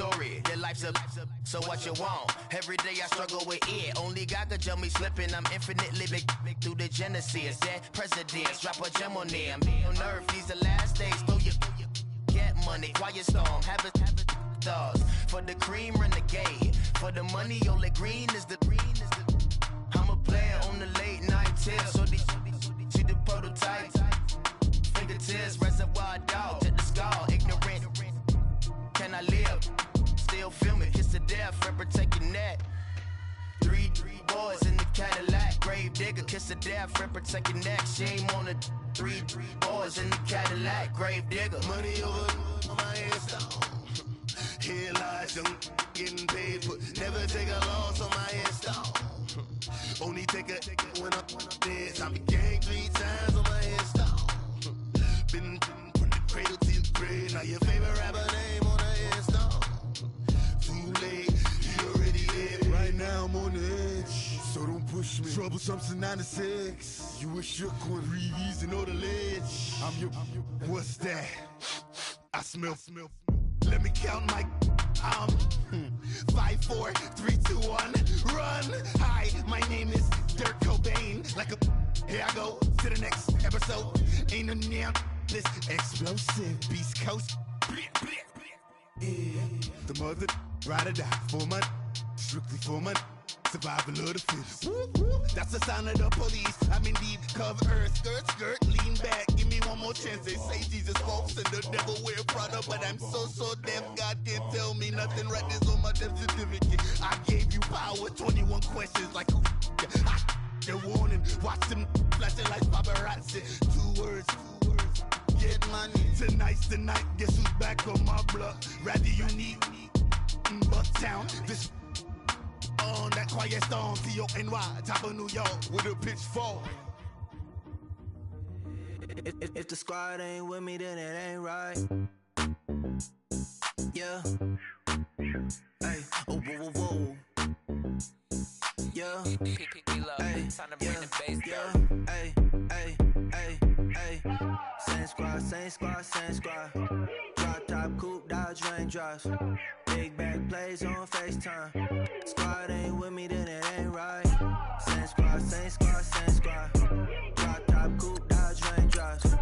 story. Your life's a so what you want? Every day I struggle with it. Only God could tell me slipping. I'm infinitely big through the genesis. Dead presidents, drop a gem on them. On earth, these the last days. Throw your get money, quiet storm. Have a thoughts for the cream renegade. For the money, only green is the. I'm a player on the late night tip. So these see the prototype. Fingertips, reservoir dog, check the skull. Ignorant. Can I live? Still film it, kiss to death, and protect your neck. Three boys in the Cadillac, grave digger, kiss to death, and protect your neck. Shame on the three boys in the Cadillac, grave digger. Money over my headstone. Here lies young getting paid for. Never take a loss on my headstone. Only take a when I'm dead. I be gang 3 times on my headstone. Been from the cradle to your grave. Now your favorite rapper name on the headstone. Too late, you already dead. Right now I'm on the edge, so don't push me. Troublesome to 96. You wish you could breathe easy on the ledge. I'm your. What's that? I smell. Let me count my. 5, 4, 3, 2, 1. Run. Hi, my name is Dirk Cobain. Like a. Here I go to the next episode. Ain't no damn this explosive Beast Coast. Yeah. The mother ride or die for my. Strictly for my. Survival of the fittest. That's the sign of the police. I'm indeed cover earth, skirt, lean back. Give me one more chance. They say Jesus walks and the devil wear Prada, but I'm so deaf. God can't tell me nothing. Right this on my death certificate. I gave you power. 21 questions like who? The warning. Watch them flashing like paparazzi. 2 words. Get money. Tonight's the night. Guess who's back on my block? Rather unique. Bucktown. This. On that quiet storm, T-O-N-Y, top of New York, with a pitchfork. If the squad ain't with me, then it ain't right. Yeah. Hey, oh, whoa, whoa, whoa. Yeah. Hey, yeah. Hey, hey, hey, hey. Same squad. Drop top, coupe, Dodge raindrops. Big back plays on FaceTime. Squad ain't with me, then it ain't right. Same squad. Drop top, coupe, Dodge raindrops.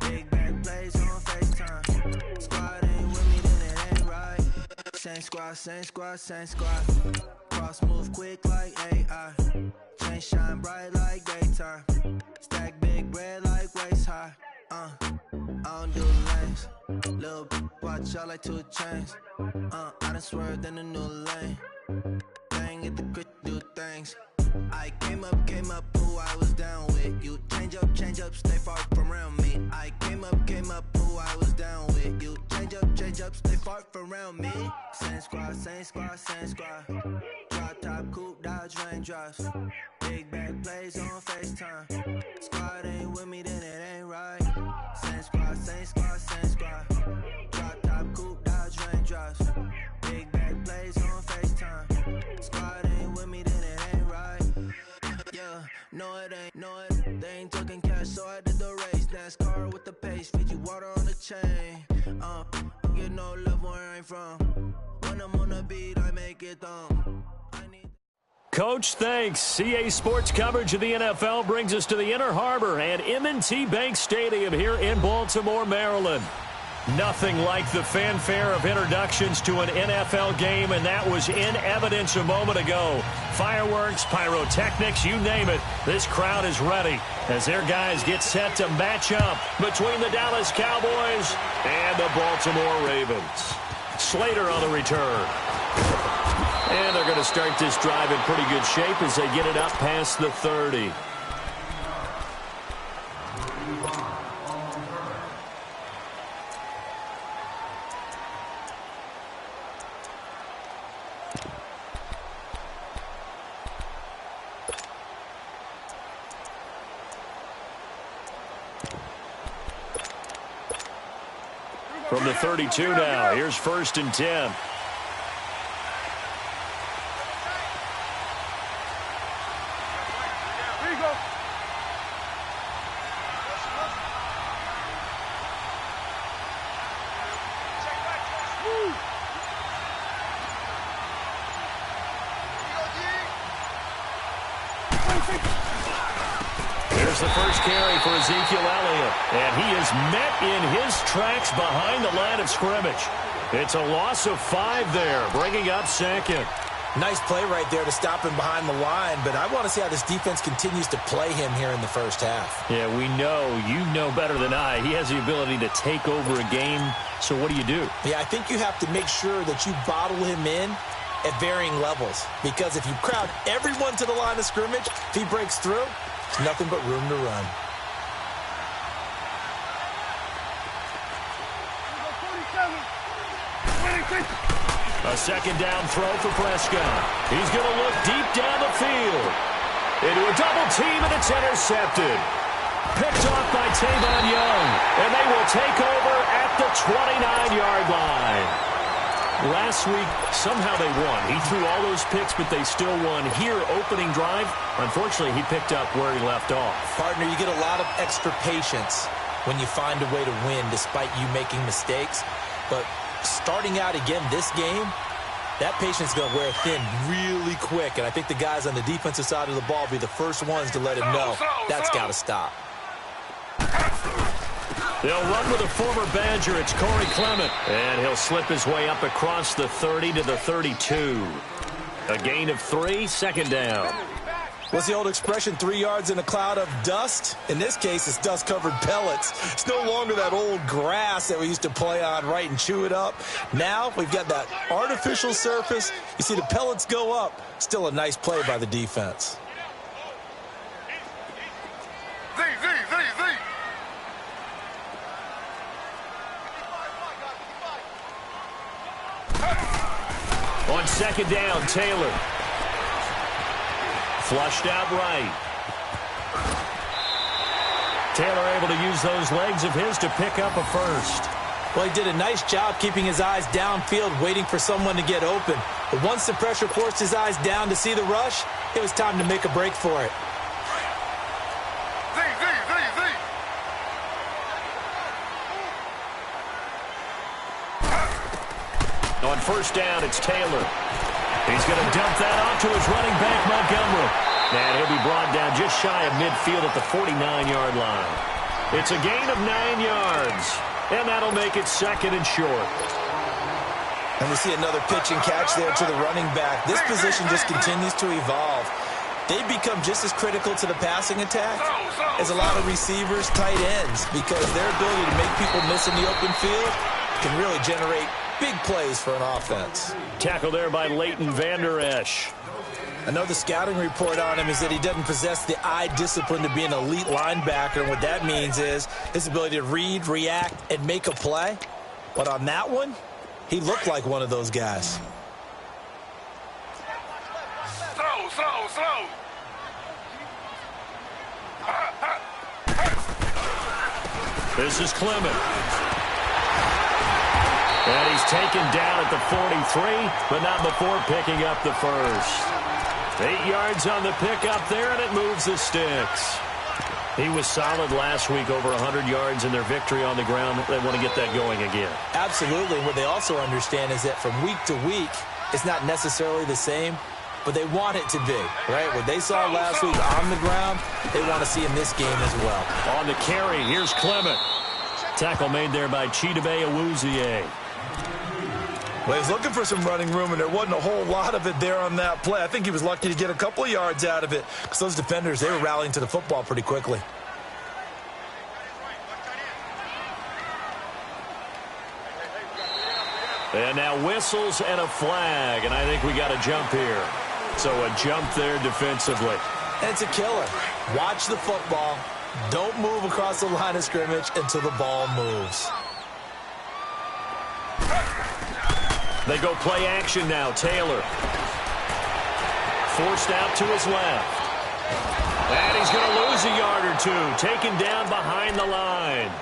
Big back plays on FaceTime. Squad ain't with me, then it ain't right. Same squad. Cross move quick like AI. Chain shine bright like daytime. Stack big bread like waist high. I don't do lanes. Little watch out like 2 chains. I done swerved in a new lane. Bang at the crit, do things. I came up, who I was down with. You change up, stay far from around me. I came up, who I was down with. You change up, stay far from around me. Same squad. Drop top, coupe, Dodge raindrops. Big back plays on FaceTime. Squad ain't with me, then it ain't right. Same squad. Drop top, coupe, Dodge raindrops. Big back plays on FaceTime. Squad ain't with me, then it ain't right. Yeah, no it ain't. They ain't talking cash, so I did the race. NASCAR with the pace, feed you water on the chain. Get no love where I'm from. When I'm on the beat, I make it dumb. Coach, thanks. CA Sports coverage of the NFL brings us to the Inner Harbor and M&T Bank Stadium here in Baltimore, Maryland. Nothing like the fanfare of introductions to an NFL game, and that was in evidence a moment ago. Fireworks, pyrotechnics, you name it. This crowd is ready as their guys get set to match up between the Dallas Cowboys and the Baltimore Ravens. Slater on the return. And they're going to start this drive in pretty good shape as they get it up past the 30. From the 32 now, here's 1st and 10. There's the first carry for Ezekiel Elliott. And he is met in his tracks behind the line of scrimmage. It's a loss of 5 there, bringing up second. Nice play right there to stop him behind the line, but I want to see how this defense continues to play him here in the first half. Yeah, we know, you know better than I, he has the ability to take over a game, so what do you do? Yeah, I think you have to make sure that you bottle him in at varying levels, because if you crowd everyone to the line of scrimmage, if he breaks through, there's nothing but room to run. A second down throw for Prescott. He's going to look deep down the field. Into a double team, and it's intercepted. Picked off by Tavon Young, and they will take over at the 29-yard line. Last week, somehow they won. He threw all those picks, but they still won. Here, opening drive, unfortunately, he picked up where he left off. Partner, you get a lot of extra patience when you find a way to win despite you making mistakes. But starting out again this game, that patience is going to wear thin really quick. And I think the guys on the defensive side of the ball will be the first ones to let him know that's got to stop. They'll run with a former Badger. It's Corey Clement. And he'll slip his way up across the 30 to the 32. A gain of 3, second down. What's the old expression, 3 yards in a cloud of dust? In this case, it's dust-covered pellets. It's no longer that old grass that we used to play on, right, and chew it up. Now we've got that artificial surface. You see the pellets go up. Still a nice play by the defense. On second down, Taylor. Flushed out right. Taylor able to use those legs of his to pick up a first. Well, he did a nice job keeping his eyes downfield, waiting for someone to get open. But once the pressure forced his eyes down to see the rush, it was time to make a break for it. On first down, it's Taylor. He's going to dump that off to his running back, Montgomery. And he'll be brought down just shy of midfield at the 49-yard line. It's a gain of 9 yards, and that'll make it second and short. And we see another pitch and catch there to the running back. This position just continues to evolve. They become just as critical to the passing attack as a lot of receivers, tight ends, because their ability to make people miss in the open field can really generate big plays for an offense. Tackle there by Leighton Vander Esch. I know the scouting report on him is that he doesn't possess the eye discipline to be an elite linebacker, and what that means is his ability to read, react, and make a play. But on that one, he looked like one of those guys. Slow. This is Clement. And he's taken down at the 43, but not before picking up the first. 8 yards on the pickup there, and it moves the sticks. He was solid last week, over 100 yards in their victory on the ground. They want to get that going again. Absolutely. What they also understand is that from week to week, it's not necessarily the same, but they want it to be, right? What they saw last week on the ground, they want to see in this game as well. On the carry, here's Clement. Tackle made there by Chidobe Awuzie. Well, he was looking for some running room, and there wasn't a whole lot of it there on that play. I think he was lucky to get a couple of yards out of it because those defenders, they were rallying to the football pretty quickly. And now whistles and a flag, and I think we got a jump here. So a jump there defensively. And it's a killer. Watch the football. Don't move across the line of scrimmage until the ball moves. They go play action now. Taylor. Forced out to his left. And he's going to lose a yard or two. Taken down behind the line.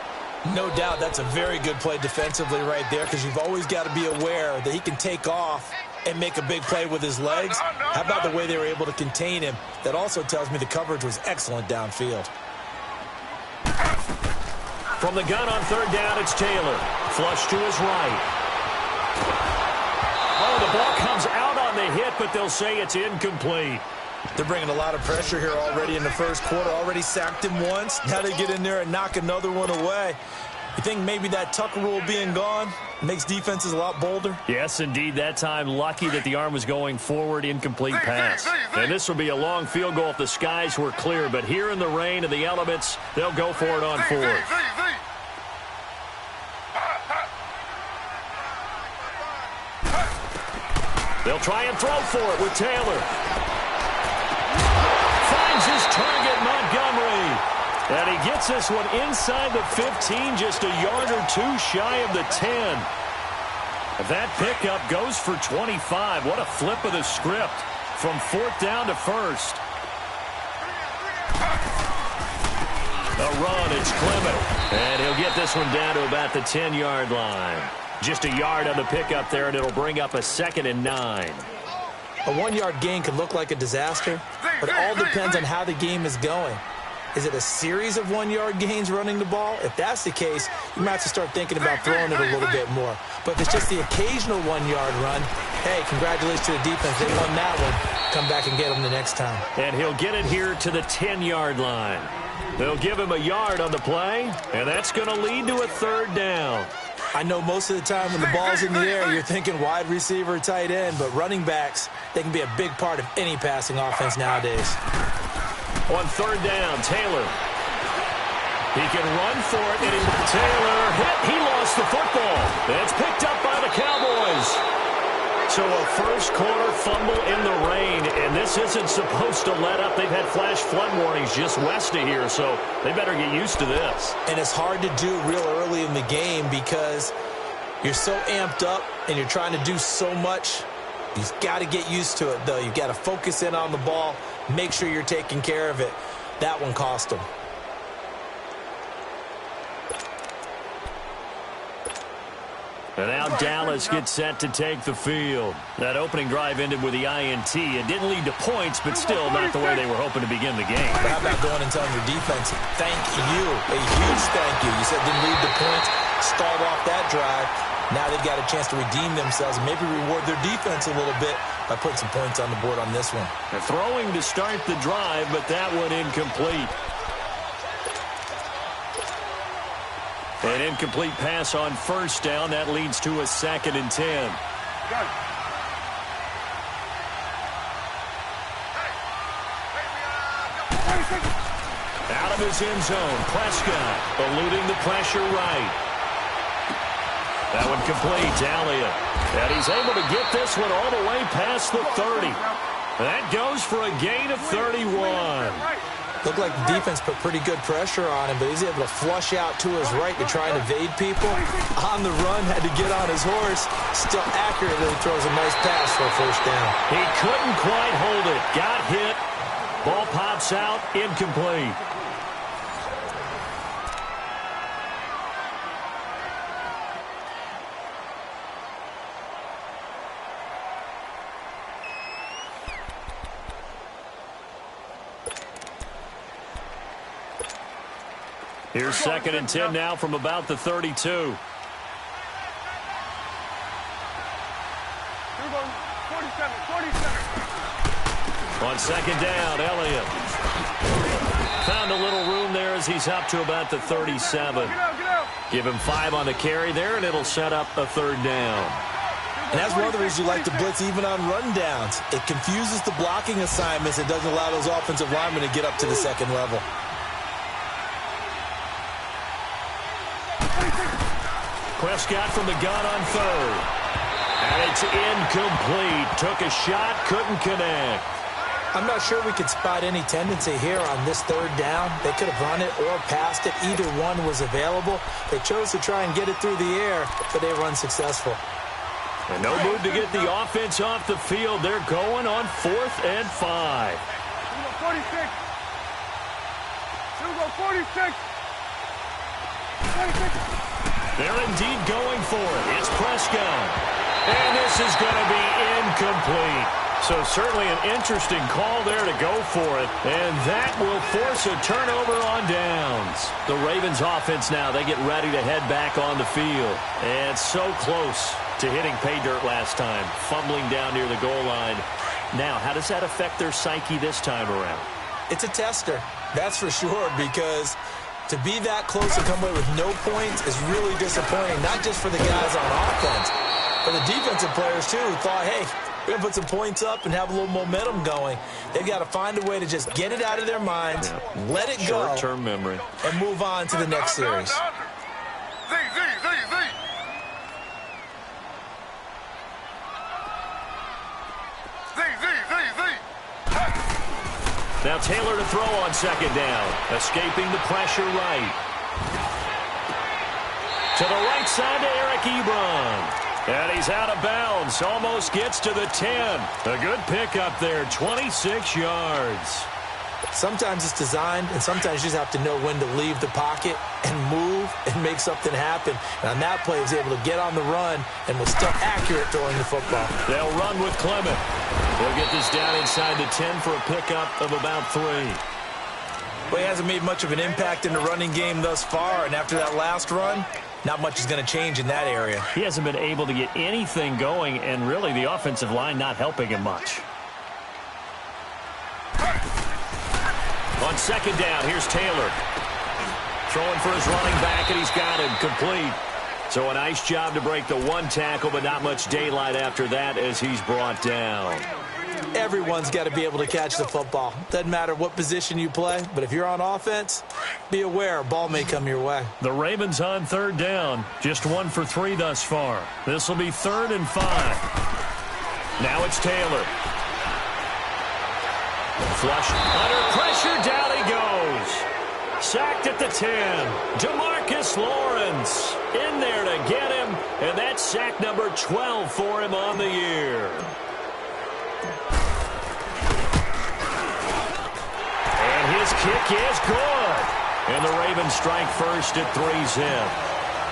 No doubt that's a very good play defensively right there because you've always got to be aware that he can take off and make a big play with his legs. How about the way they were able to contain him? That also tells me the coverage was excellent downfield. From the gun on third down, it's Taylor. Flush to his right. Oh, the ball comes out on the hit, but they'll say it's incomplete. They're bringing a lot of pressure here already in the first quarter. Already sacked him once. Now they get in there and knock another one away. You think maybe that Tucker rule being gone makes defenses a lot bolder? Yes, indeed. That time, lucky that the arm was going forward, incomplete pass. And this will be a long field goal if the skies were clear. But here in the rain and the elements, they'll go for it on fourth. They'll try and throw for it with Taylor. Finds his target, Montgomery. And he gets this one inside the 15, just a yard or two shy of the 10. That pickup goes for 25. What a flip of the script from fourth down to first. A run, it's Clement. And he'll get this one down to about the 10-yard line. Just a yard on the pickup there, and it'll bring up a 2nd and 9. A 1-yard gain could look like a disaster, but it all depends on how the game is going. Is it a series of 1-yard gains running the ball? If that's the case, you might have to start thinking about throwing it a little bit more. But if it's just the occasional 1-yard run, hey, congratulations to the defense. They won that one. Come back and get them the next time. And he'll get it here to the 10-yard line. They'll give him a yard on the play, and that's going to lead to a 3rd down. I know most of the time when the ball's in the air, you're thinking wide receiver, tight end, but running backs, they can be a big part of any passing offense nowadays. On 3rd down, Taylor. He can run for it, and Taylor hit. He lost the football. It's picked up by the Cowboys. So a first quarter fumble in the rain, and this isn't supposed to let up. They've had flash flood warnings just west of here, so they better get used to this. And it's hard to do real early in the game because you're so amped up and you're trying to do so much. You've got to get used to it, though. You've got to focus in on the ball, make sure you're taking care of it. That one cost them. And now Dallas gets set to take the field. That opening drive ended with the INT. It didn't lead to points, but still not the way they were hoping to begin the game. But how about going and telling your defense, thank you, a huge thank you. You said didn't lead to points, stalled off that drive. Now they've got a chance to redeem themselves and maybe reward their defense a little bit by putting some points on the board on this one. They're throwing to start the drive, but that one incomplete. An incomplete pass on first down. That leads to a 2nd and 10. Out of his end zone, Prescott eluding the pressure right. That one complete to Elliott. And he's able to get this one all the way past the 30. That goes for a gain of 31. Looked like the defense put pretty good pressure on him, but he's able to flush out to his right to try and evade people. On the run, had to get on his horse. Still accurately throws a nice pass for a first down. He couldn't quite hold it. Got hit. Ball pops out. Incomplete. Here's 2nd and 10 now from about the 32. On 2nd down, Elliott. Found a little room there as he's up to about the 37. Give him 5 on the carry there, and it'll set up a 3rd down. And that's one of the reasons you like to blitz even on rundowns. It confuses the blocking assignments. It doesn't allow those offensive linemen to get up to the 2nd level. Prescott from the gun on 3rd. And it's incomplete. Took a shot, couldn't connect. I'm not sure we could spot any tendency here on this 3rd down. They could have run it or passed it. Either one was available. They chose to try and get it through the air, but they were unsuccessful. And no move to get the offense off the field. They're going on 4th and 5. 46. 46. 46. They're indeed going for it. It's Prescott. And this is going to be incomplete. So certainly an interesting call there to go for it. And that will force a turnover on downs. The Ravens offense now, they get ready to head back on the field. And so close to hitting pay dirt last time. Fumbling down near the goal line. Now, how does that affect their psyche this time around? It's a tester, that's for sure, because to be that close and come away with no points is really disappointing, not just for the guys on offense, but the defensive players, too, who thought, hey, we're going to put some points up and have a little momentum going. They've got to find a way to just get it out of their minds, let it go, short-term memory, and move on to the next series. Now Taylor to throw on second down. Escaping the pressure right. To the right side to Eric Ebron. And he's out of bounds. Almost gets to the 10. A good pickup there. 26 yards. Sometimes it's designed, and sometimes you just have to know when to leave the pocket and move and make something happen. And on that play, he was able to get on the run and was still accurate throwing the football. They'll run with Clement. They'll get this down inside the 10 for a pickup of about 3. Well, he hasn't made much of an impact in the running game thus far, and after that last run, not much is going to change in that area. He hasn't been able to get anything going, and really the offensive line not helping him much. On second down, here's Taylor. Throwing for his running back, and he's got him complete. So a nice job to break the 1 tackle, but not much daylight after that as he's brought down. Everyone's got to be able to catch the football. Doesn't matter what position you play, but if you're on offense, be aware a ball may come your way. The Ravens on third down. Just 1 for 3 thus far. This will be 3rd and 5. Now it's Taylor. Flush under pressure, down he goes. Sacked at the 10. DeMarcus Lawrence in there to get him, and that's sack number 12 for him on the year. And his kick is good. And the Ravens strike first at 3-zip.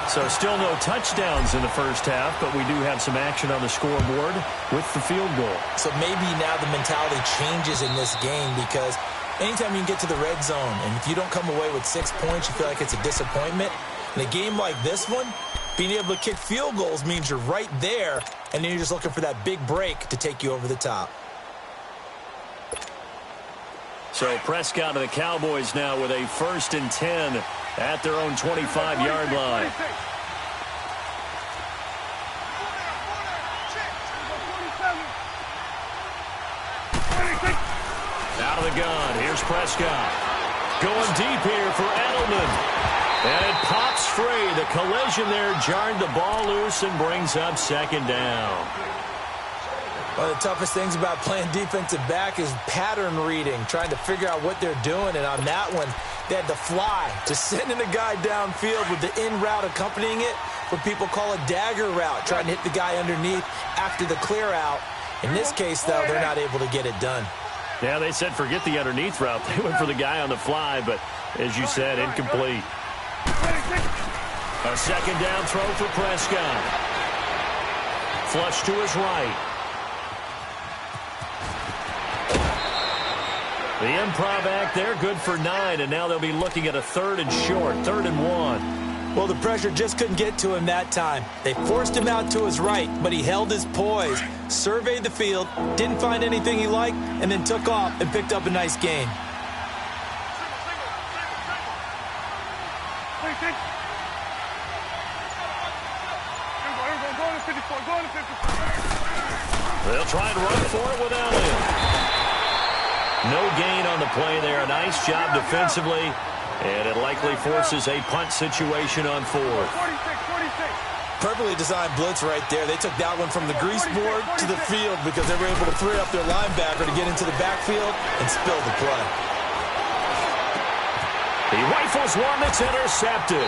So still no touchdowns in the first half, but we do have some action on the scoreboard with the field goal. So maybe now the mentality changes in this game, because anytime you can get to the red zone, and if you don't come away with 6 points, you feel like it's a disappointment. In a game like this one, being able to kick field goals means you're right there, and then you're just looking for that big break to take you over the top. So Prescott and the Cowboys now with a 1st and 10 at their own 25-yard line. Out of the gun. Here's Prescott. Going deep here for Edelman. And it pops free. The collision there jarred the ball loose and brings up 2nd down. One of the toughest things about playing defensive back is pattern reading, trying to figure out what they're doing. And on that one, they had to fly, just sending a guy downfield with the in route accompanying it, what people call a dagger route, trying to hit the guy underneath after the clear out. In this case, though, they're not able to get it done. Yeah, they said forget the underneath route. They went for the guy on the fly, but as you said, incomplete. A 2nd down throw for Prescott. Flush to his right. The improv act there, good for 9, and now they'll be looking at a 3rd and short, 3rd and 1. Well, the pressure just couldn't get to him that time. They forced him out to his right, but he held his poise, surveyed the field, didn't find anything he liked, and then took off and picked up a nice gain. They'll try and run for it with Elliott. No gain on the play there. A nice job defensively, and it likely forces a punt situation on 4th. Perfectly designed blitz right there. They took that one from the grease board to the field because they were able to free up their linebacker to get into the backfield and spill the play. He rifles one that's intercepted.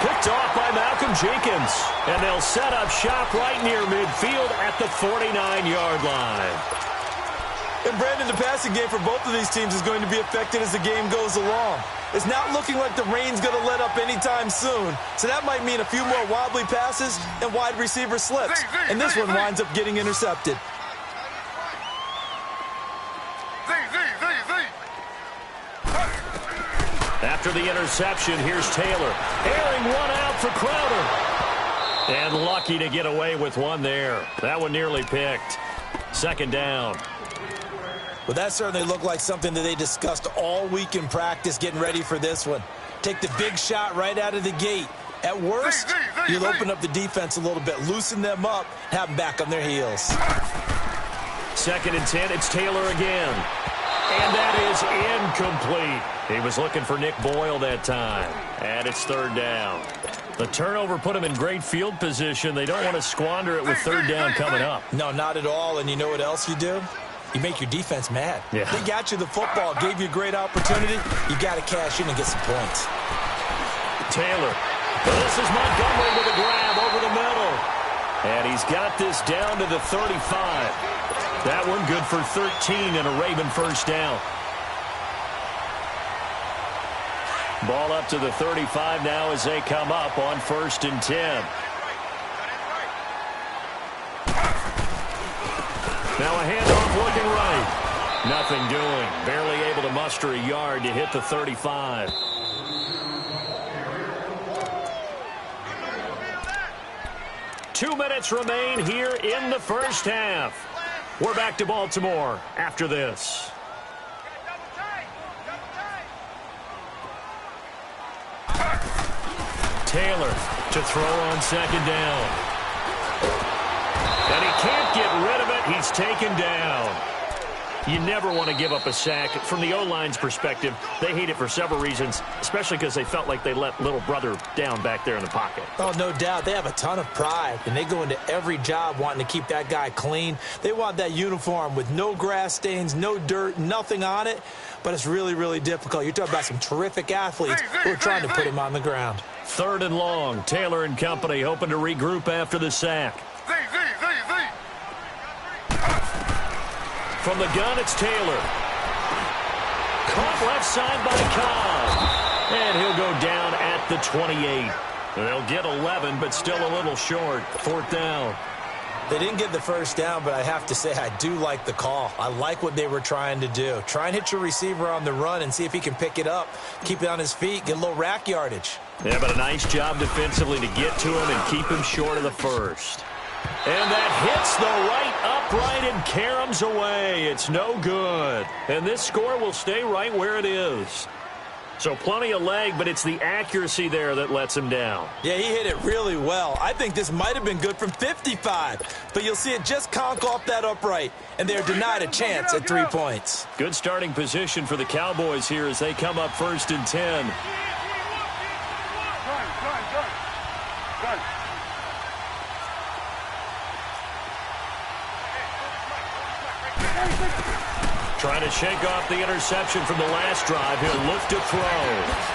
Picked off by Malcolm Jenkins. And they'll set up shop right near midfield at the 49-yard line. And Brandon, the passing game for both of these teams is going to be affected as the game goes along. It's not looking like the rain's going to let up anytime soon. So that might mean a few more wobbly passes and wide receiver slips. And this one winds up getting intercepted. After the interception, here's Taylor. Airing one out for Crowder. And lucky to get away with one there. That one nearly picked. Second down. Well, that certainly looked like something that they discussed all week in practice getting ready for this one. Take the big shot right out of the gate. At worst, you'll open up the defense a little bit, loosen them up, have them back on their heels. 2nd and 10, it's Taylor again. And that is incomplete. He was looking for Nick Boyle that time. And it's 3rd down. The turnover put him in great field position. They don't want to squander it with 3rd down coming up. No, not at all. And you know what else you do? You make your defense mad. Yeah. They got you the football, gave you a great opportunity. You got to cash in and get some points. Taylor. This is Montgomery with a grab over the middle. And he's got this down to the 35. That one good for 13 and a Raven first down. Ball up to the 35 now as they come up on 1st and 10. Now a handoff looking right. Nothing doing. Barely able to muster a yard to hit the 35. Two minutes remain here in the first half. We're back to Baltimore after this. Taylor to throw on 2nd down. And he can't get rid of it. He's taken down. You never want to give up a sack. From the O-line's perspective, they hate it for several reasons, especially because they felt like they let little brother down back there in the pocket. Oh, no doubt. They have a ton of pride, and they go into every job wanting to keep that guy clean. They want that uniform with no grass stains, no dirt, nothing on it, but it's really, really difficult. You're talking about some terrific athletes who are trying to put him on the ground. 3rd and long. Taylor and company hoping to regroup after the sack. From the gun, it's Taylor. Caught left side by Cobb. And he'll go down at the 28. They'll get 11, but still a little short. 4th down. They didn't get the first down, but I have to say I do like the call. I like what they were trying to do. Try and hit your receiver on the run and see if he can pick it up, keep it on his feet, get a little rack yardage. Yeah, but a nice job defensively to get to him and keep him short of the first. And that hits the right upright and caroms away. It's no good. And this score will stay right where it is. So plenty of leg, but it's the accuracy there that lets him down. Yeah, he hit it really well. I think this might have been good from 55. But you'll see it just conk off that upright. And they're denied a chance at 3 points. Good starting position for the Cowboys here as they come up 1st and 10. Trying to shake off the interception from the last drive. He'll look to throw.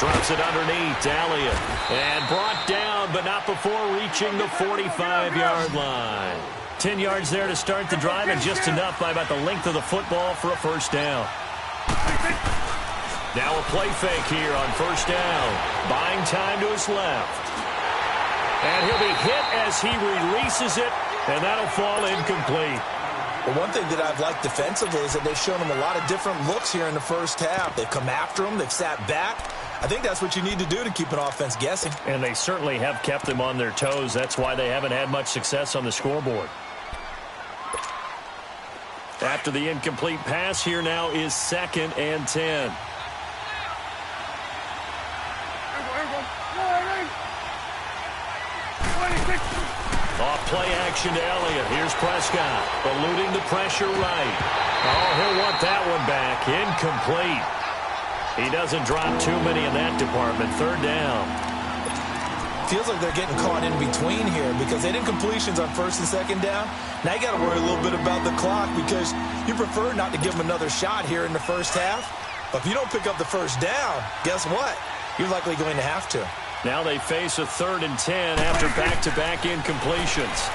Drops it underneath. Elliott. And brought down, but not before reaching the 45-yard line. 10 yards there to start the drive, and just enough by about the length of the football for a first down. Now a play fake here on 1st down. Buying time to his left. And he'll be hit as he releases it, and that'll fall incomplete. Well, one thing that I've liked defensively is that they've shown him a lot of different looks here in the first half. They've come after him. They've sat back. I think that's what you need to do to keep an offense guessing. And they certainly have kept them on their toes. That's why they haven't had much success on the scoreboard. After the incomplete pass, here now is 2nd and 10. Off play action to Elliott. Here's Prescott, eluding the pressure right. Oh, he'll want that one back. Incomplete. He doesn't drop too many in that department. 3rd down. Feels like they're getting caught in between here because they did completions on 1st and 2nd down. Now you got to worry a little bit about the clock because you prefer not to give them another shot here in the first half. But if you don't pick up the first down, guess what? You're likely going to have to. Now they face a 3rd and 10 after back-to-back incompletions.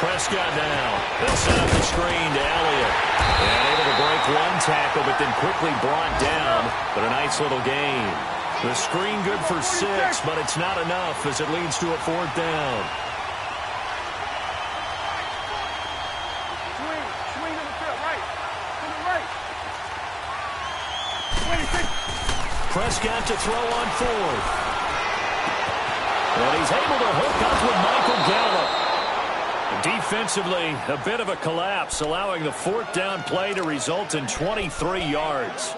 Prescott now. They'll set up the screen to Elliott. And able to break one tackle, but then quickly brought down. But a nice little gain. The screen good for 6, but it's not enough as it leads to a 4th down. Swing to the field, right. To the right. 26. Prescott to throw on 4th. And he's able to hook up with Michael Gallup. Defensively, a bit of a collapse, allowing the fourth down play to result in 23 yards.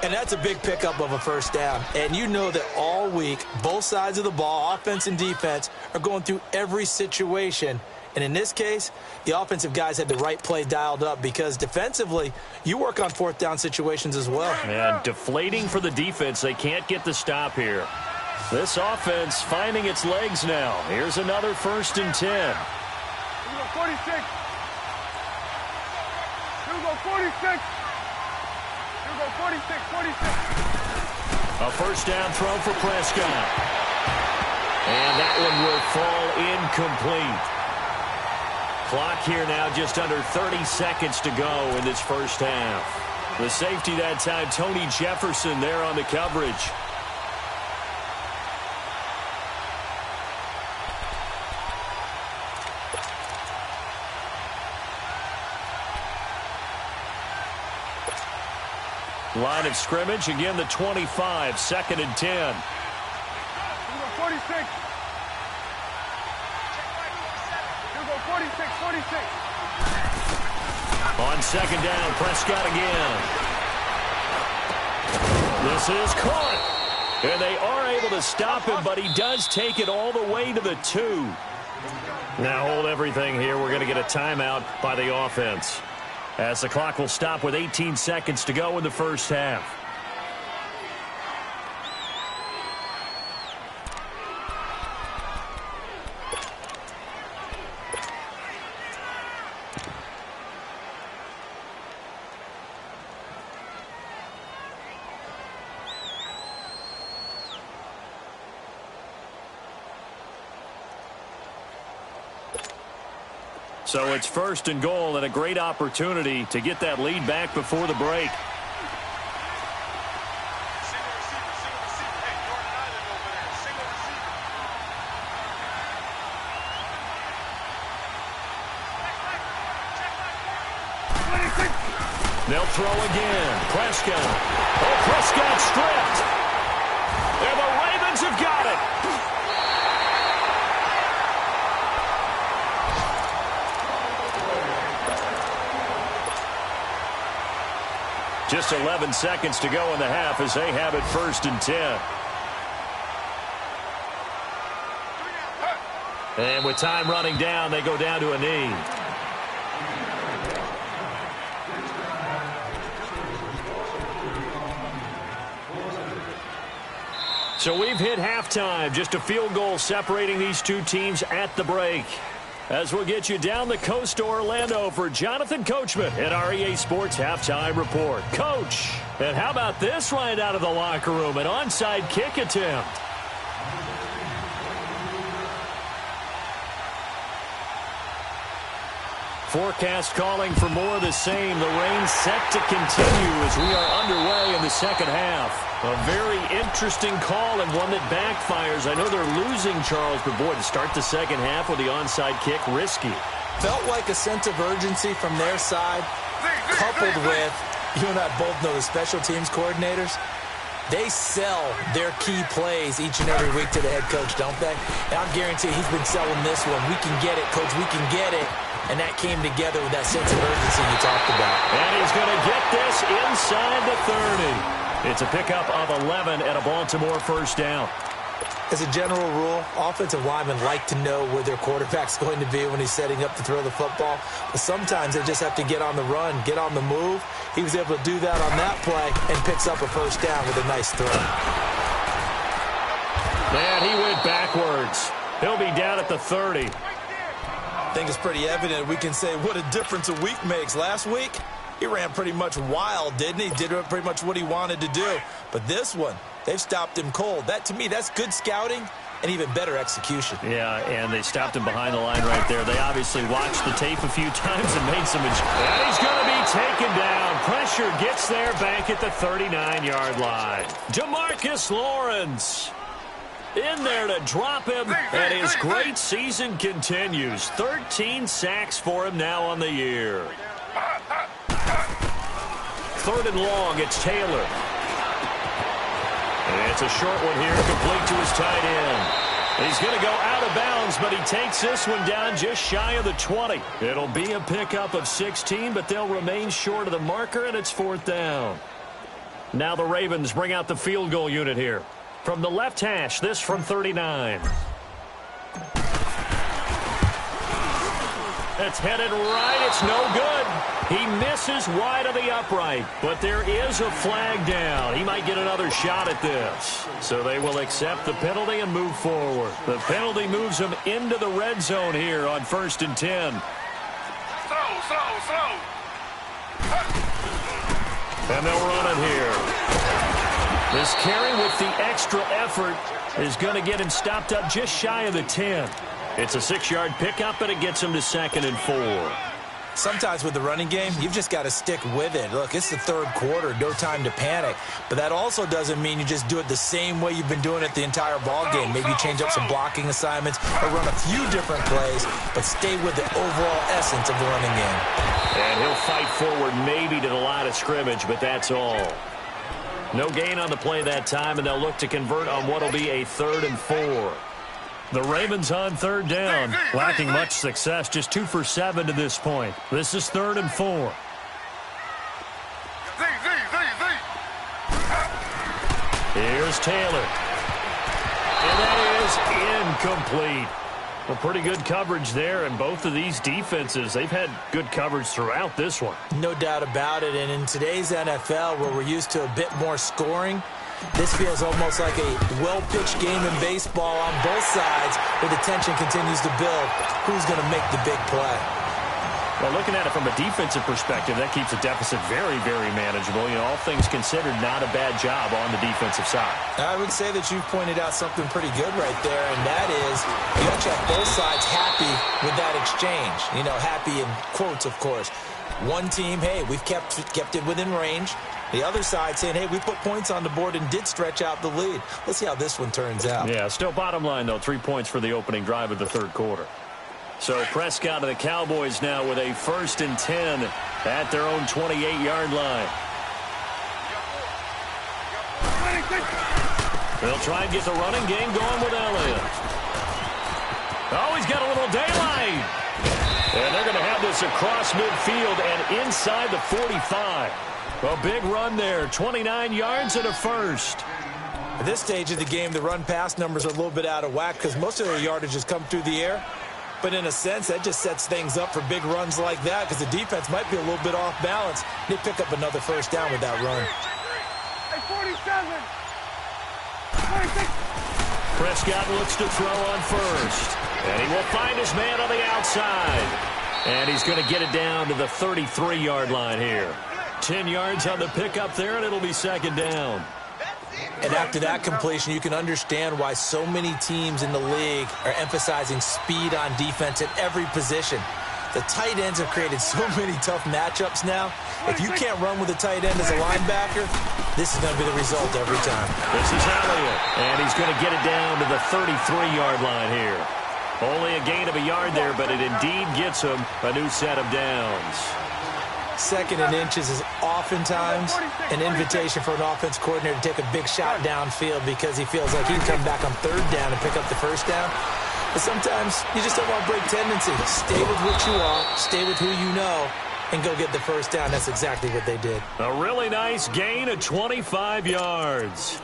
And that's a big pickup of a first down. And you know that all week, both sides of the ball, offense and defense, are going through every situation. And in this case, the offensive guys had the right play dialed up because defensively, you work on fourth down situations as well. And deflating for the defense. They can't get the stop here. This offense finding its legs now. Here's another 1st and 10. Here we go, 46. Here we go, 46. Here we go, 46, 46. A first down throw for Prescott. And that one will fall incomplete. Clock here now just under 30 seconds to go in this first half. The safety that time, Tony Jefferson there on the coverage. Line of scrimmage, again the 25, 2nd and 10. Here we go, 46. Here we go, 46, 46. On 2nd down, Prescott again. This is caught. And they are able to stop him, but he does take it all the way to the 2. Now hold everything here. We're going to get a timeout by the offense, as the clock will stop with 18 seconds to go in the first half. So it's 1st and goal and a great opportunity to get that lead back before the break. They'll throw again. Prescott. Oh, Prescott stripped. And the Ravens have got it. Just 11 seconds to go in the half as they have it 1st and 10. And with time running down, they go down to a knee. So we've hit halftime. Just a field goal separating these two teams at the break. As we'll get you down the coast to Orlando for Jonathan Coachman at our EA Sports Halftime Report. Coach, and how about this right out of the locker room? An onside kick attempt. Forecast calling for more of the same. The rain set to continue as we are underway in the second half. A very interesting call and one that backfires. I know they're losing, Charles, but boy, to start the second half with the onside kick, risky. Felt like a sense of urgency from their side, coupled with, you and I both know the special teams coordinators, they sell their key plays each and every week to the head coach, don't they? And I guarantee he's been selling this one. We can get it, coach, we can get it. And that came together with that sense of urgency you talked about. And he's going to get this inside the 30. It's a pickup of 11 and a Baltimore first down. As a general rule, offensive linemen like to know where their quarterback's going to be when he's setting up to throw the football. But sometimes they just have to get on the run, get on the move. He was able to do that on that play and picks up a first down with a nice throw. And he went backwards. He'll be down at the 30. I think it's pretty evident we can say what a difference a week makes. Last week, he ran pretty much wild, didn't he? Did pretty much what he wanted to do. But this one, they've stopped him cold. That, to me, that's good scouting and even better execution. Yeah, and they stopped him behind the line right there. They obviously watched the tape a few times and made some adjustments. And he's going to be taken down. Pressure gets there back at the 39-yard line. Jamarcus Lawrence in there to drop him, and his great season continues. 13 sacks for him now on the year. 3rd and long, it's Taylor. And it's a short one here, complete to his tight end. He's going to go out of bounds, but he takes this one down just shy of the 20. It'll be a pickup of 16, but they'll remain short of the marker, and it's 4th down. Now the Ravens bring out the field goal unit here. From the left hash, this from 39. It's headed right. It's no good. He misses wide of the upright, but there is a flag down. He might get another shot at this. So they will accept the penalty and move forward. The penalty moves him into the red zone here on 1st and 10. Slow. And they'll run it here. This carry with the extra effort is going to get him stopped up just shy of the 10. It's a 6-yard pickup, and it gets him to 2nd and 4. Sometimes with the running game, you've just got to stick with it. Look, it's the 3rd quarter, no time to panic. But that also doesn't mean you just do it the same way you've been doing it the entire ball game. Maybe you change up some blocking assignments or run a few different plays, but stay with the overall essence of the running game. And he'll fight forward maybe to the line of scrimmage, but that's all. No gain on the play that time, and they'll look to convert on what will be a 3rd and 4. The Ravens on 3rd down, lacking much success, just 2 for 7 to this point. This is 3rd and 4. Here's Taylor. And that is incomplete. Well, pretty good coverage there, and both of these defenses, they've had good coverage throughout this one. No doubt about it, and in today's NFL, where we're used to a bit more scoring, this feels almost like a well-pitched game in baseball on both sides where the tension continues to build. Who's going to make the big play? Well, looking at it from a defensive perspective, that keeps a deficit very, very manageable. You know, all things considered, not a bad job on the defensive side. I would say that you've pointed out something pretty good right there, and that is you have to have both sides happy with that exchange. You know, happy in quotes, of course. One team, hey, we've kept it within range. The other side saying, hey, we put points on the board and did stretch out the lead. Let's see how this one turns out. Yeah, still bottom line, though, 3 points for the opening drive of the 3rd quarter. So Prescott and the Cowboys now with a 1st and 10 at their own 28-yard line. They'll try and get the running game going with Elliott. Oh, he's got a little daylight. And they're going to have this across midfield and inside the 45. A big run there, 29 yards and a 1st. At this stage of the game, the run-pass numbers are a little bit out of whack because most of their yardage has come through the air. But in a sense, that just sets things up for big runs like that because the defense might be a little bit off balance. They pick up another 1st down with that run. Hey, 47. 46. Prescott looks to throw on 1st. And he will find his man on the outside. And he's going to get it down to the 33-yard line here. 10 yards on the pickup there, and it'll be 2nd down. And after that completion, you can understand why so many teams in the league are emphasizing speed on defense at every position. The tight ends have created so many tough matchups now. If you can't run with a tight end as a linebacker, this is going to be the result every time. This is Elliott, and he's going to get it down to the 33-yard line here. Only a gain of a yard there, but it indeed gets him a new set of downs. 2nd and inches is oftentimes an invitation for an offense coordinator to take a big shot downfield because he feels like he can come back on 3rd down and pick up the 1st down. But sometimes you just don't want to break tendency. Stay with what you are, stay with who you know, and go get the 1st down. That's exactly what they did. A really nice gain of 25 yards.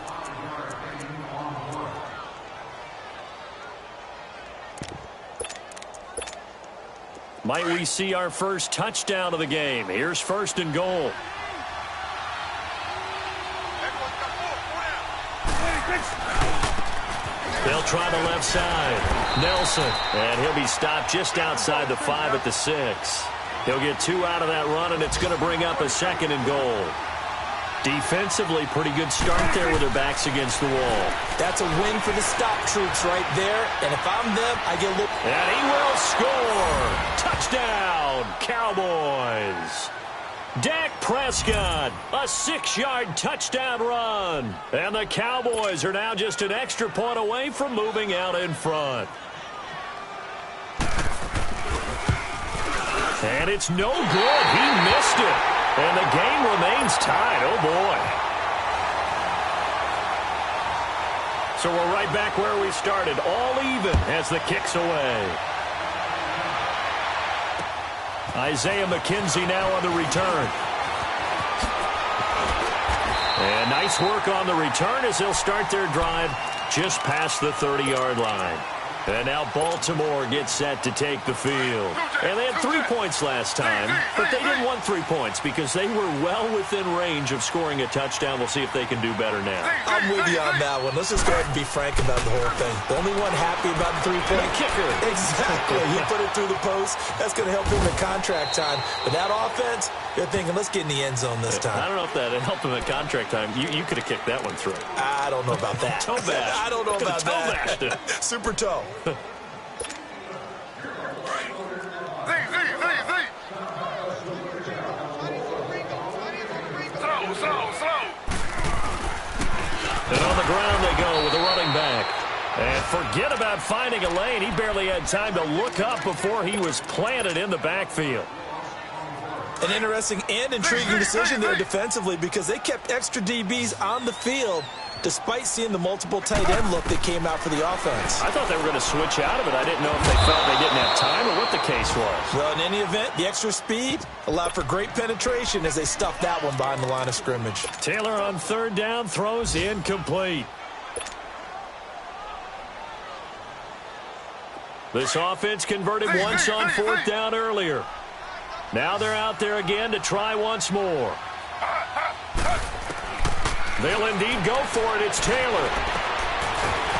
Might we see our first touchdown of the game? Here's 1st and goal. They'll try the left side. Nelson, and he'll be stopped just outside the 5 at the 6. He'll get 2 out of that run, and it's going to bring up a 2nd and goal. Defensively, pretty good start there with their backs against the wall. That's a win for the stop troops right there. And if I'm them, I get a look. And he will score. Touchdown, Cowboys. Dak Prescott, a 6-yard touchdown run. And the Cowboys are now just an extra point away from moving out in front. And it's no good. He missed it. And the game remains tied. Oh, boy. So we're right back where we started, all even as the kick's away. Isaiah McKenzie now on the return. And nice work on the return as they'll start their drive just past the 30-yard line. And now Baltimore gets set to take the field. And they had 3 points last time, but they didn't want 3 points because they were well within range of scoring a touchdown. We'll see if they can do better now. I'm with you on that one. Let's just go ahead and be frank about the whole thing. The only one happy about the 3-point kicker. Exactly. You put it through the post. That's going to help him in contract time. But that offense, you're thinking, let's get in the end zone this time. I don't know if that helped him at contract time. You could have kicked that one through. I don't know about that. Toe bash. I don't know about that. Super toe. Z. Slow. And on the ground they go with the running back. And forget about finding a lane. He barely had time to look up before he was planted in the backfield. An interesting and intriguing decision there defensively because they kept extra DBs on the field despite seeing the multiple tight end look that came out for the offense. I thought they were going to switch out of it. I didn't know if they felt they didn't have time or what the case was. Well, in any event, the extra speed allowed for great penetration as they stuffed that one behind the line of scrimmage. Taylor on third down throws incomplete. This offense converted once on fourth down earlier. Now they're out there again to try once more. They'll indeed go for it. It's Taylor.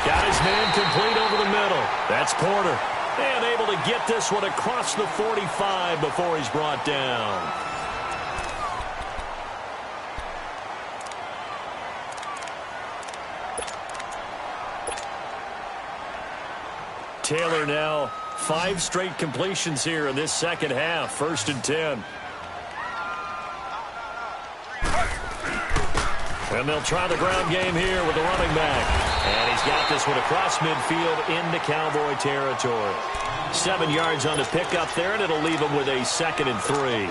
Got his man complete over the middle. That's Porter. And able to get this one across the 45 before he's brought down. Taylor now 5 straight completions here in this second half. 1st and 10. And they'll try the ground game here with the running back. And he's got this one across midfield into Cowboy territory. 7 yards on the pickup there, and it'll leave him with a 2nd and 3.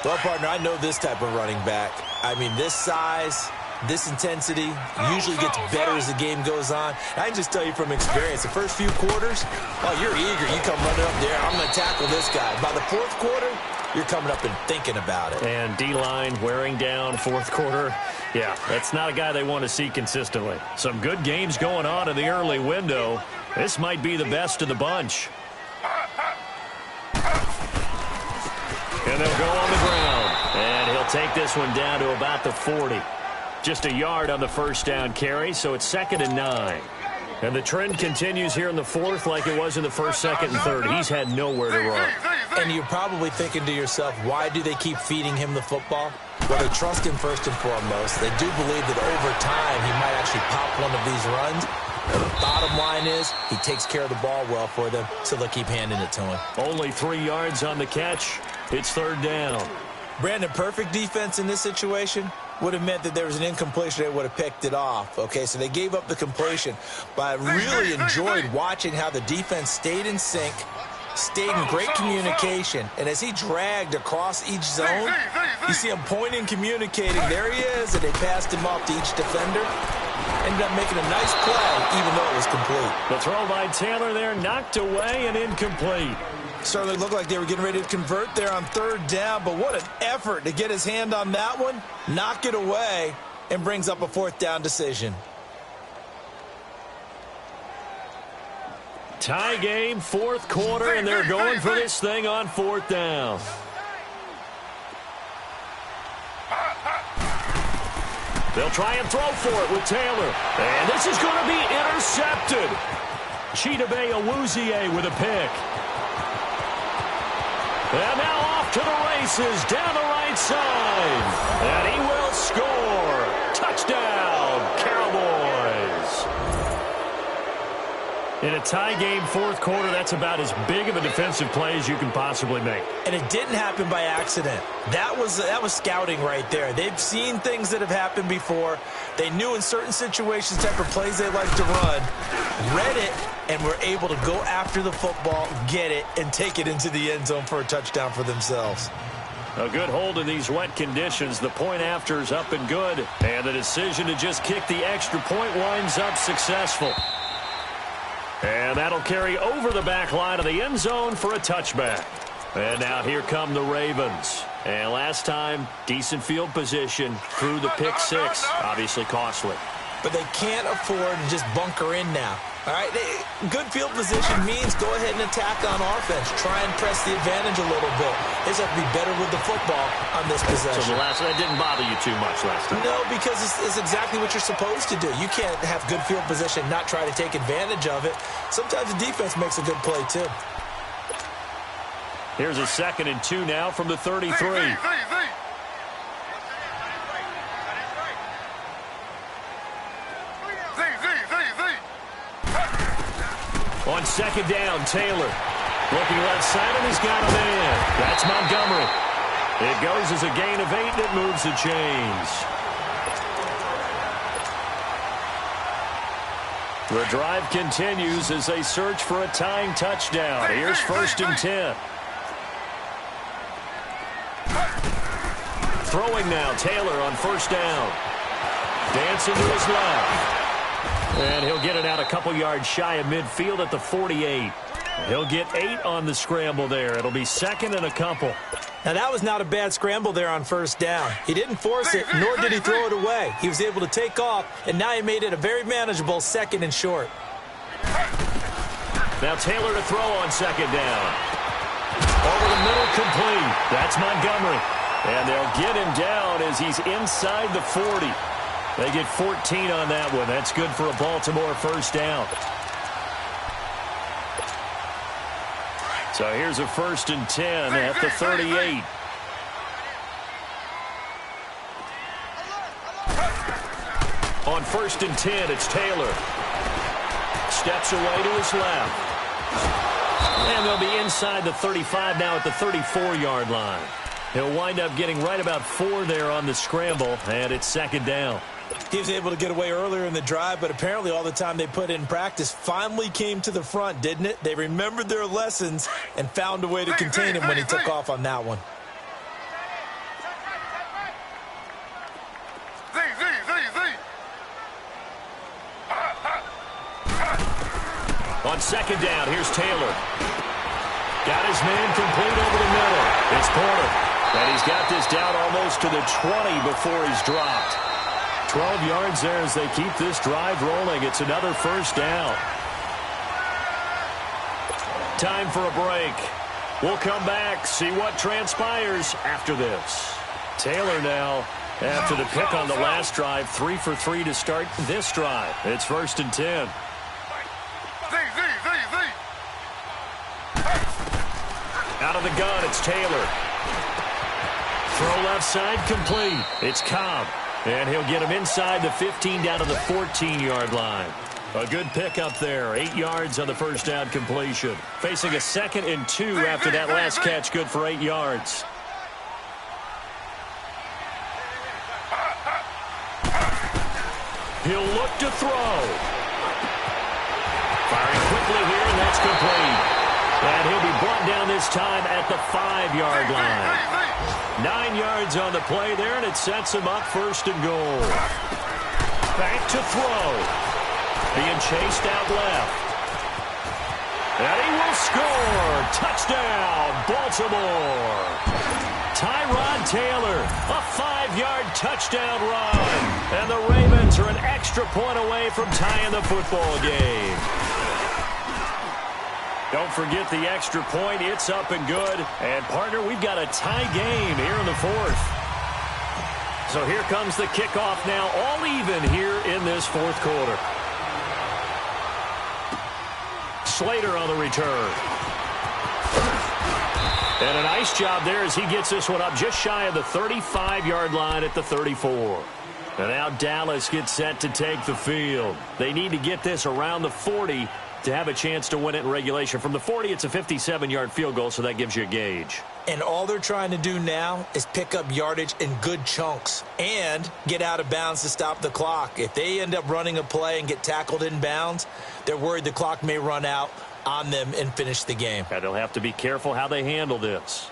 Well, partner, I know this type of running back. I mean, this size, this intensity usually gets better as the game goes on. I can just tell you from experience, the first few quarters, oh, you're eager. You come running up there, I'm going to tackle this guy. By the 4th quarter, you're coming up and thinking about it. And D-line wearing down 4th quarter. Yeah, that's not a guy they want to see consistently. Some good games going on in the early window. This might be the best of the bunch. And they'll go on the ground. And he'll take this one down to about the 40. Just a yard on the first down carry, so it's 2nd and 9. And the trend continues here in the 4th like it was in the 1st, 2nd, and 3rd. He's had nowhere to run. And you're probably thinking to yourself, why do they keep feeding him the football? Well, they trust him first and foremost. They do believe that over time he might actually pop one of these runs. But the bottom line is he takes care of the ball well for them, so they'll keep handing it to him. Only 3 yards on the catch. It's 3rd down. Brandon, perfect defense in this situation would have meant that there was an incompletion. They would have picked it off. Okay, so they gave up the completion. But I really enjoyed watching how the defense stayed in sync, stayed in great communication. And as he dragged across each zone, you see him pointing, communicating. There he is, and they passed him off to each defender. Ended up making a nice play, even though it was complete. The throw by Taylor there, knocked away and incomplete. Certainly looked like they were getting ready to convert there on 3rd down, but what an effort to get his hand on that one, knock it away, and brings up a 4th down decision. Tie game, 4th quarter, and they're going for this thing on 4th down. They'll try and throw for it with Taylor. And this is going to be intercepted. Chidobe Awuzie with a pick. And now off to the races down the right side. And he will score. Touchdown, Cowboys. In a tie game, 4th quarter, that's about as big of a defensive play as you can possibly make. And it didn't happen by accident. That was scouting right there. They've seen things that have happened before. They knew in certain situations type of plays they like to run, read it, and were able to go after the football, get it, and take it into the end zone for a touchdown for themselves. A good hold in these wet conditions. The point after is up and good. And the decision to just kick the extra point winds up successful. And that'll carry over the back line of the end zone for a touchback. And now here come the Ravens. And last time, decent field position through the pick six. Obviously costly. But they can't afford to just bunker in now. All right, good field position means go ahead and attack on offense. Try and press the advantage a little bit. They just have to be better with the football on this possession. So that didn't bother you too much last time? No, because it's exactly what you're supposed to do. You can't have good field position, not try to take advantage of it. Sometimes the defense makes a good play, too. Here's a 2nd and 2 now from the 33. On 2nd down, Taylor. Looking left side, and he's got a man. That's Montgomery. It goes as a gain of 8, and it moves the chains. The drive continues as they search for a tying touchdown. Here's 1st and 10. Throwing now, Taylor on 1st down. Dancing to his left. And he'll get it out a couple yards shy of midfield at the 48. He'll get 8 on the scramble there. It'll be 2nd and a couple. Now, that was not a bad scramble there on 1st down. He didn't force it, nor did he throw it away. He was able to take off, and now he made it a very manageable 2nd and short. Now Taylor to throw on 2nd down. Over the middle, complete. That's Montgomery. And they'll get him down as he's inside the 40. They get 14 on that one. That's good for a Baltimore 1st down. So here's a 1st and 10 at the 38. On 1st and 10, it's Taylor. Steps away to his left. And they'll be inside the 35 now at the 34-yard line. He'll wind up getting right about 4 there on the scramble, and it's 2nd down. He was able to get away earlier in the drive, but apparently all the time they put in practice finally came to the front, didn't it? They remembered their lessons and found a way to contain him when he took off on that one. On 2nd down, here's Taylor. Got his man complete over the middle. It's Porter. And he's got this down almost to the 20 before he's dropped. 12 yards there as they keep this drive rolling. It's another 1st down. Time for a break. We'll come back, see what transpires after this. Taylor now, after the pick on the last drive, 3 for 3 to start this drive. It's 1st and 10. Out of the gun, it's Taylor. Throw left side, complete. It's Cobb. And he'll get him inside the 15 down to the 14-yard line. A good pickup there. 8 yards on the 1st down completion. Facing a 2nd and 2 after that last catch, good for 8 yards. He'll look to throw. Firing quickly here, and that's complete. And he'll be brought down this time at the 5-yard line. 9 yards on the play there, and it sets him up 1st and goal. Back to throw. Being chased out left. And he will score. Touchdown, Baltimore. Tyrod Taylor, a 5-yard touchdown run. And the Ravens are an extra point away from tying the football game. Don't forget the extra point. It's up and good. And, partner, we've got a tie game here in the 4th. So here comes the kickoff now, all even here in this 4th quarter. Slater on the return. And a nice job there as he gets this one up just shy of the 35-yard line at the 34. And now Dallas gets set to take the field. They need to get this around the 40 to have a chance to win it in regulation. From the 40, it's a 57-yard field goal, so that gives you a gauge. And all they're trying to do now is pick up yardage in good chunks and get out of bounds to stop the clock. If they end up running a play and get tackled in bounds, they're worried the clock may run out on them and finish the game. And they'll have to be careful how they handle this.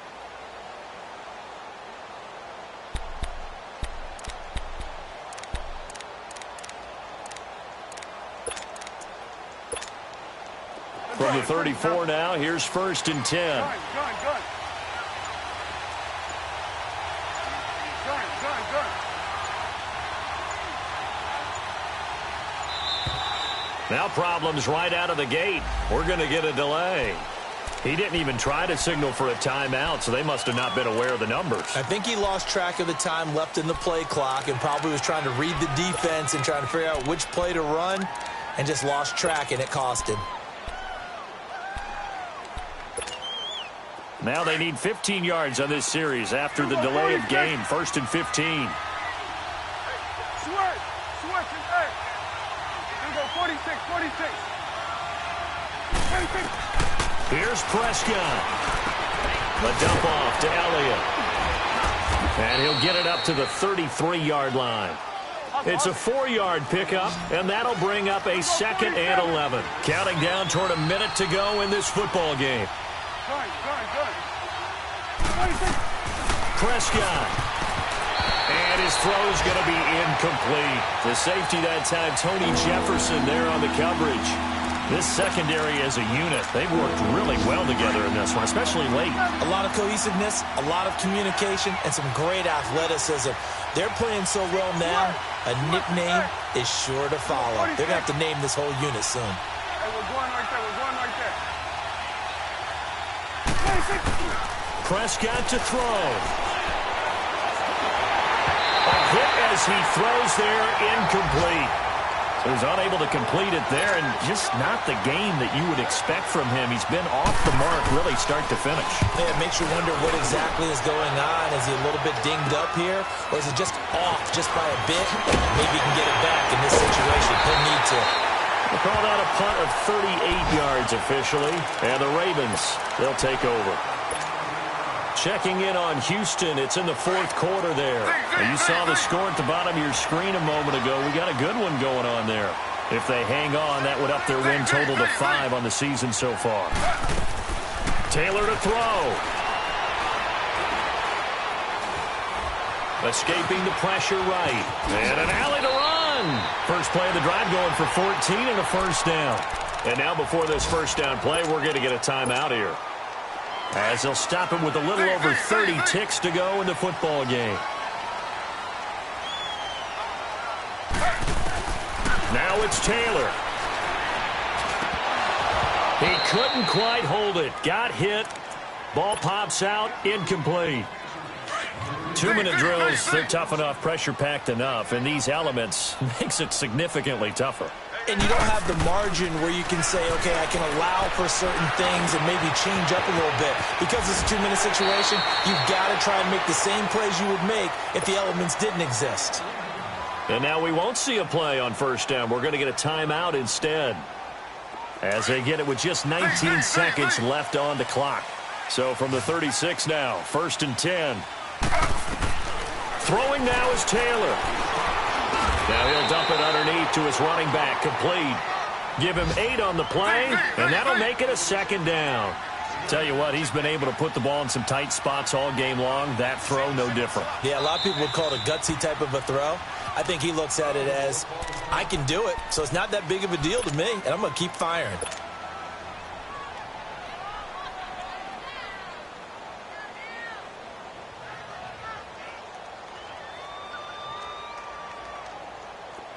From the 34 now, here's 1st and 10. Gun. Now problems right out of the gate. We're going to get a delay. He didn't even try to signal for a timeout, so they must have not been aware of the numbers. I think he lost track of the time left in the play clock and probably was trying to read the defense and trying to figure out which play to run and just lost track, and it cost him. Now they need 15 yards on this series after the delay of game. 1st and 15. Switch. Hey. Here we go. 46. Here's Prescott. The dump off to Elliott. And he'll get it up to the 33-yard line. It's a 4-yard pickup, and that'll bring up a 2nd and 11. Counting down toward a minute to go in this football game. Gun. Prescott. And his throw's going to be incomplete. The safety that time, Tony Jefferson there on the coverage. This secondary as a unit, they've worked really well together in this one, especially late. A lot of cohesiveness, a lot of communication, and some great athleticism. They're playing so well now, a nickname is sure to follow. They're going to have to name this whole unit soon. Hey, we're going right there. Prescott to throw. A hit as he throws there, incomplete. So he's unable to complete it there, and just not the game that you would expect from him. He's been off the mark really start to finish. Yeah, it makes you wonder what exactly is going on. Is he a little bit dinged up here, or is it just off just by a bit? Maybe he can get it back in this situation. He'll need to. They called out a punt of 38 yards officially, and the Ravens, they'll take over. Checking in on Houston. It's in the 4th quarter there. Now, you saw the score at the bottom of your screen a moment ago. We got a good one going on there. If they hang on, that would up their win total to 5 on the season so far. Taylor to throw. Escaping the pressure right. And an alley to run. First play of the drive going for 14 and a 1st down. And now before this 1st down play, we're going to get a timeout here, as they'll stop him with a little over 30 ticks to go in the football game. Now it's Taylor. He couldn't quite hold it. Got hit. Ball pops out. Incomplete. 2-minute drills, they're tough enough, pressure-packed enough, and these elements makes it significantly tougher. And you don't have the margin where you can say, okay, I can allow for certain things and maybe change up a little bit. Because it's a 2-minute situation, you've got to try and make the same plays you would make if the elements didn't exist. And now we won't see a play on 1st down. We're going to get a timeout instead, as they get it with just 19 seconds left on the clock. So from the 36 now, 1st and 10. Throwing now is Taylor. Now he'll dump it underneath to his running back, complete. Give him 8 on the play, and that'll make it a 2nd down. Tell you what, he's been able to put the ball in some tight spots all game long. That throw, no different. Yeah, a lot of people would call it a gutsy type of a throw. I think he looks at it as, I can do it, so it's not that big of a deal to me, and I'm going to keep firing.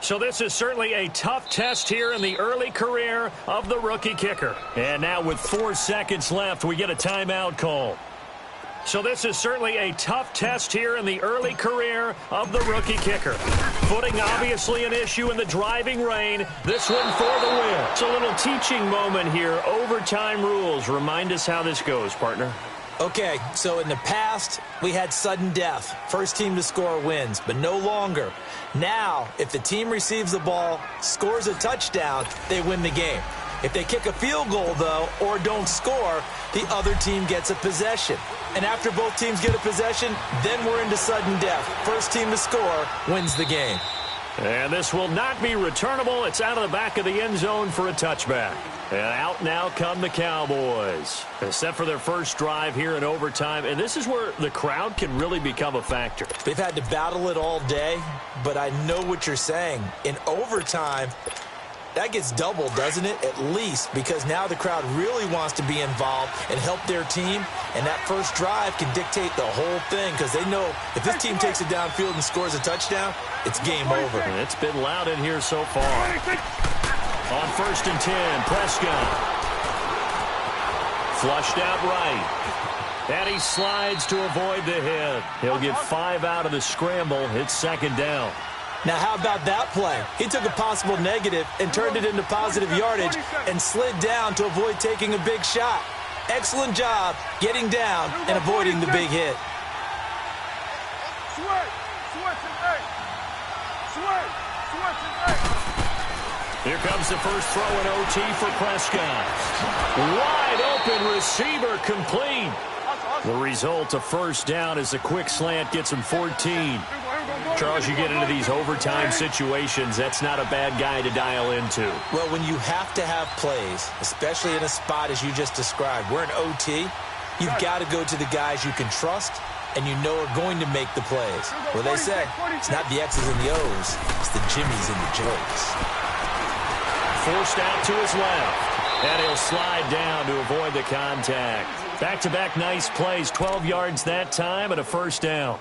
So this is certainly a tough test here in the early career of the rookie kicker. And now with 4 seconds left, we get a timeout call. So this is certainly a tough test here in the early career of the rookie kicker. Footing obviously an issue in the driving rain. This one for the win. It's a little teaching moment here. Overtime rules. Remind us how this goes, partner. Okay, so in the past, we had sudden death. First team to score wins, but no longer. Now, if the team receives the ball, scores a touchdown, they win the game. If they kick a field goal, though, or don't score, the other team gets a possession. And after both teams get a possession, then we're into sudden death. First team to score wins the game. And this will not be returnable. It's out of the back of the end zone for a touchback. And out now come the Cowboys. They're set for their first drive here in overtime. And this is where the crowd can really become a factor. They've had to battle it all day, but I know what you're saying. In overtime, That gets doubled, doesn't it? At least, because now the crowd really wants to be involved and help their team, and that first drive can dictate the whole thing because they know if this team takes it downfield and scores a touchdown, it's game over. And it's been loud in here so far. On 1st and 10, Prescott. Flushed out right. And he slides to avoid the hit. He'll get 5 out of the scramble. It's 2nd down. Now, how about that play? He took a possible negative and turned it into positive yardage and slid down to avoid taking a big shot. Excellent job getting down and avoiding the big hit. Here comes the first throw in OT for Prescott. Wide open receiver complete. The result, a 1st down as a quick slant gets him 14. Charles, you get into these overtime situations, that's not a bad guy to dial into. Well, when you have to have plays, especially in a spot as you just described, we're in OT, you've got to go to the guys you can trust and you know are going to make the plays. Well, they say it's not the X's and the O's, it's the Jimmies and the Joes. Forced out to his left, and he'll slide down to avoid the contact. Back-to-back nice plays, 12 yards that time and a 1st down.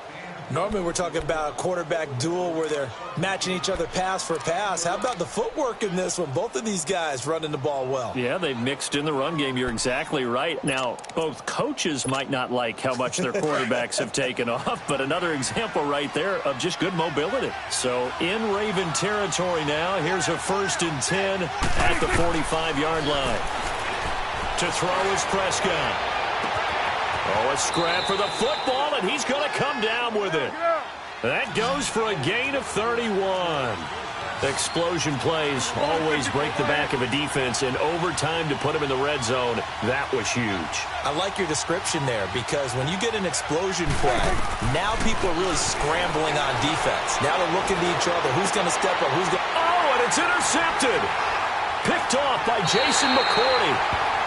Normally we're talking about a quarterback duel where they're matching each other pass for pass. How about the footwork in this one? Both of these guys running the ball well. Yeah, they've mixed in the run game. You're exactly right. Now, both coaches might not like how much their quarterbacks have taken off, but another example right there of just good mobility. So in Raven territory now, here's a 1st and 10 at the 45-yard line. To throw is Prescott. Oh, a scrap for the football, and he's going to come down with it. That goes for a gain of 31. Explosion plays always break the back of a defense, and overtime to put him in the red zone, that was huge. I like your description there because when you get an explosion play, now people are really scrambling on defense. Now they're looking to each other. Who's going to step up? Who's going? Oh, and it's intercepted. Picked off by Jason McCourty.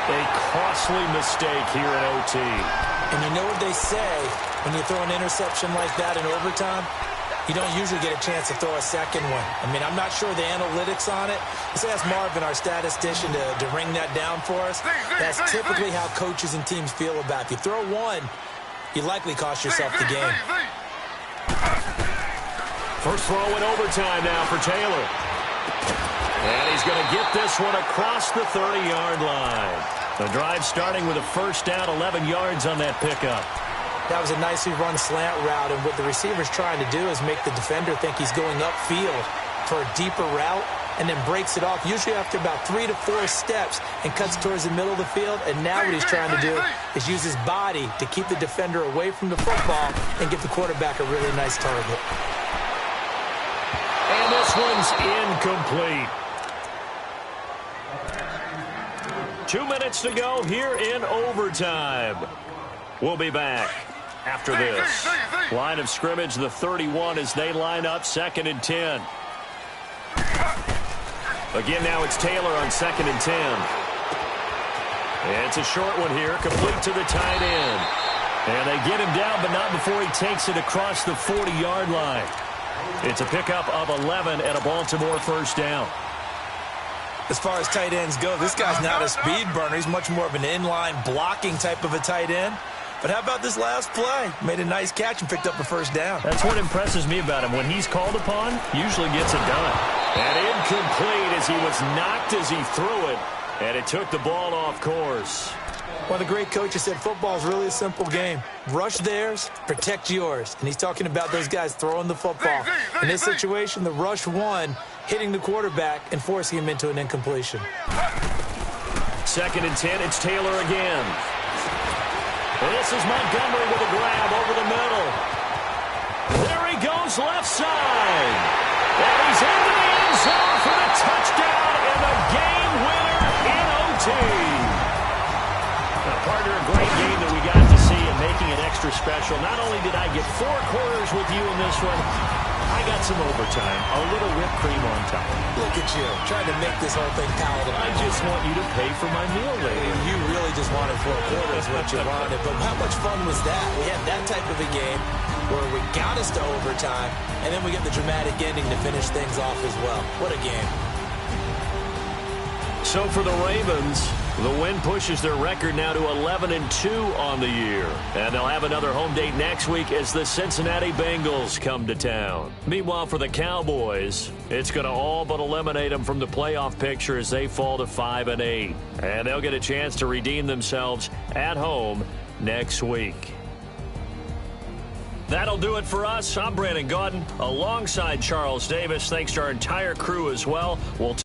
A costly mistake here in OT. And you know what they say when you throw an interception like that in overtime? You don't usually get a chance to throw a second one. I mean, I'm not sure the analytics on it. Let's ask Marvin, our statistician, to ring that down for us. That's typically how coaches and teams feel about it. If you throw one, you likely cost yourself the game. First throw in overtime now for Taylor. And he's going to get this one across the 30-yard line. The drive starting with a 1st down, 11 yards on that pickup. That was a nicely run slant route, and what the receiver's trying to do is make the defender think he's going upfield for a deeper route and then breaks it off, usually after about 3 to 4 steps, and cuts towards the middle of the field. And now what he's trying to do is use his body to keep the defender away from the football and give the quarterback a really nice target. And this one's incomplete. 2 minutes to go here in overtime. We'll be back after this. Line of scrimmage, the 31 as they line up, 2nd and 10. Again, now it's Taylor on 2nd and 10. And it's a short one here, complete to the tight end. And they get him down, but not before he takes it across the 40-yard line. It's a pickup of 11 and a Baltimore 1st down. As far as tight ends go, this guy's not a speed burner. He's much more of an inline blocking type of a tight end. But how about this last play? Made a nice catch and picked up a 1st down. That's what impresses me about him. When he's called upon, usually gets it done. And incomplete as he was knocked as he threw it. And it took the ball off course. One of the great coaches said football is really a simple game. Rush theirs, protect yours. And he's talking about those guys throwing the football. In this situation, the rush won, hitting the quarterback and forcing him into an incompletion. 2nd and 10, it's Taylor again. And this is Montgomery with a grab over the middle. There he goes, left side. And he's into the end zone for the touchdown and the game winner in OT. Now, partner, a great game that we got to see and making it extra special. Not only did I get 4 quarters with you in this one, I got some overtime, a little whipped cream on top. Look at you, trying to make this whole thing palatable. I just want you to pay for my meal later. You really just wanted 4 quarters what you wanted, but how much fun was that? We had that type of a game where we got us to overtime, and then we get the dramatic ending to finish things off as well. What a game. So for the Ravens, the win pushes their record now to 11-2 on the year. And they'll have another home date next week as the Cincinnati Bengals come to town. Meanwhile, for the Cowboys, it's going to all but eliminate them from the playoff picture as they fall to 5-8. And they'll get a chance to redeem themselves at home next week. That'll do it for us. I'm Brandon Gaudin alongside Charles Davis. Thanks to our entire crew as well. We'll